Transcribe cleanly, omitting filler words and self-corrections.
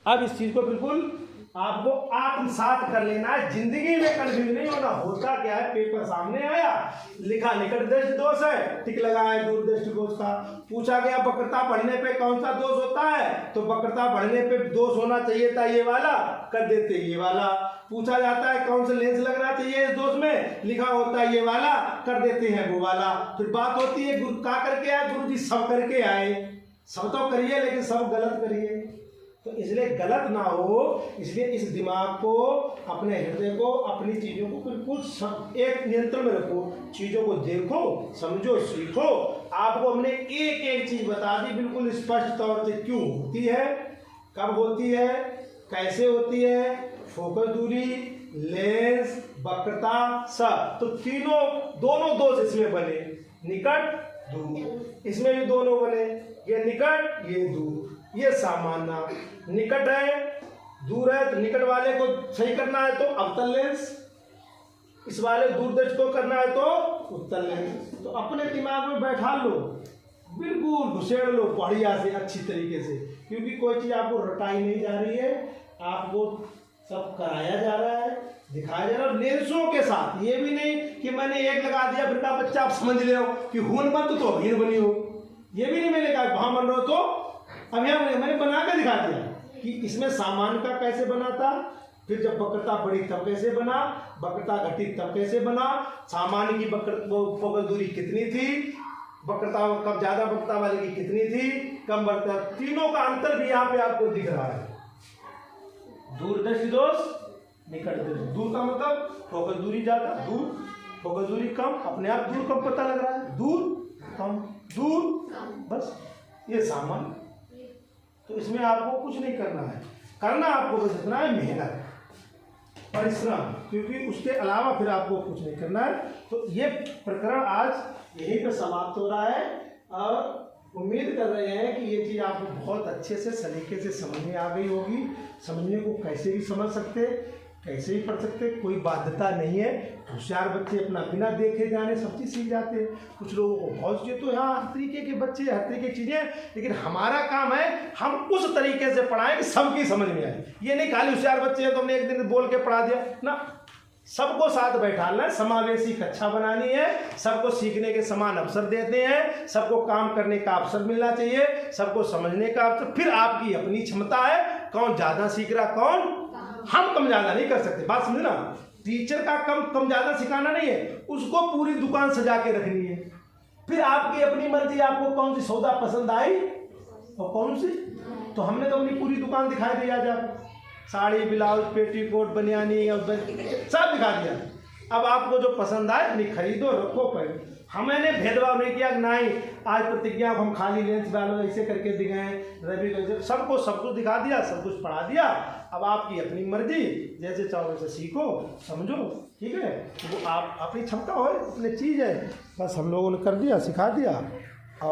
अब इस चीज को बिल्कुल आपको आत्मसात कर लेना है, जिंदगी में कंफ्यूज नहीं होना। होता क्या है, पेपर सामने आया, लिखा निकट दृष्टि दोष है, टिक लगाया दूर दृष्टि दोष का। पूछा गया वक्रता बढ़ने पे कौन सा दोष होता है, तो वक्रता बढ़ने पे दोष होना चाहिए था ये वाला, कर देते ये वाला। पूछा जाता है कौन सा लेंस लगना चाहिए इस दोष में, लिखा होता है ये वाला, कर देते हैं वो वाला। फिर बात होती है गुरु का करके आए, गुरु जी सब करके आए। सब तो करिए लेकिन सब गलत करिए, तो इसलिए गलत ना हो। इसलिए इस दिमाग को, अपने हृदय को, अपनी चीज़ों को बिल्कुल सब एक नियंत्रण में रखो। चीज़ों को देखो, समझो, सीखो। आपको हमने एक एक चीज़ बता दी बिल्कुल स्पष्ट तौर से, क्यों होती है, कब होती है, कैसे होती है, फोकस दूरी, लेंस, वक्रता, सब। तो तीनों दोनों दोष इसमें बने, निकट दूर। इसमें भी दोनों बने, ये निकट ये दूर। ये सामान्य निकट है, दूर है, तो निकट वाले को सही करना है तो अवतल लेंस, इस वाले दूरदर्शी को करना है तो उत्तल लेंस। तो अपने दिमाग में बैठा लो, बिल्कुल घुसेड़ लो बढ़िया से, अच्छी तरीके से, क्योंकि कोई चीज़ आपको रटाई नहीं जा रही है, आपको सब कराया जा रहा है, दिखाया जा रहा है लेंसों के साथ। ये भी नहीं कि मैंने एक लगा दिया बेटा बच्चा आप समझ ले हो कि हून बंद तो हीन बनी हो, ये भी नहीं मैंने कहा वहां बन रहे हो तो अब यहाँ मैंने बना के दिखा दिया कि इसमें सामान्य का कैसे बना था, फिर जब वक्रता बढ़ी तब कैसे बना, वक्रता घटी तब कैसे बना, सामान्य की फोकस दूरी कितनी थी, वक्रता कब ज्यादा वक्रता वाले की कितनी थी, कम वक्रता, तीनों का अंतर भी यहाँ पे आपको दिख रहा है। दूरदर्शी दोष, निकट दृष्टि। दूर का मतलब फोकस दूरी ज्यादा, दूर फोकस दूरी कम, अपने आप दूर कम पता लग रहा है, दूर कम, दूर बस, ये सामान्य। तो इसमें आपको कुछ नहीं करना है, करना आपको बस इतना है मेहनत, परिश्रम, क्योंकि उसके अलावा फिर आपको कुछ नहीं करना है। तो ये प्रकरण आज यहीं पर समाप्त हो रहा है और उम्मीद कर रहे हैं कि ये चीज़ आपको बहुत अच्छे से सलीके से समझ में आ गई होगी। समझने को कैसे भी समझ सकते, कैसे ही पढ़ सकते, कोई बाध्यता नहीं है। होशियार बच्चे अपना बिना देखे जाने सब चीज़ सीख जाते हैं। कुछ लोगों को बहुत चीज़, तो यहाँ हर तरीके के बच्चे, हर तरीके की चीज़ें, लेकिन हमारा काम है हम उस तरीके से पढ़ाएं कि सबकी समझ में आए। ये नहीं खाली होशियार बच्चे हैं तो हमने एक दिन बोल के पढ़ा दिया ना, सबको साथ बैठाना है, समावेशी कक्षा बनानी है, सबको सीखने के समान अवसर देते हैं, सबको काम करने का अवसर मिलना चाहिए, सबको समझने का अवसर। फिर आपकी अपनी क्षमता है, कौन ज़्यादा सीख रहा, कौन, हम कम ज़्यादा नहीं कर सकते, बात समझना। टीचर का कम ज़्यादा सिखाना नहीं है, उसको पूरी दुकान सजा के रखनी है। फिर आपकी अपनी मर्जी, आपको कौन सी सौदा पसंद आई और कौन सी, तो हमने तो अपनी पूरी दुकान दिखाई दी आज आपको, साड़ी, ब्लाउज, पेटीकोट, बनियानी और सब दिखा दिया। अब आपको जो पसंद आए अपनी खरीदो, रखो, पहनो। हमने भेदभाव नहीं किया कि नहीं आज प्रतिज्ञा को हम खाली लेंस वालों ऐसे करके दिखाएं, रवि को, सबको सब कुछ दिखा दिया, सब कुछ पढ़ा दिया। अब आपकी अपनी मर्जी, जैसे चाहो वैसे सीखो, समझो, ठीक है। वो आप अपनी क्षमता हो, अपनी चीज़ है, बस हम लोगों ने कर दिया, सिखा दिया।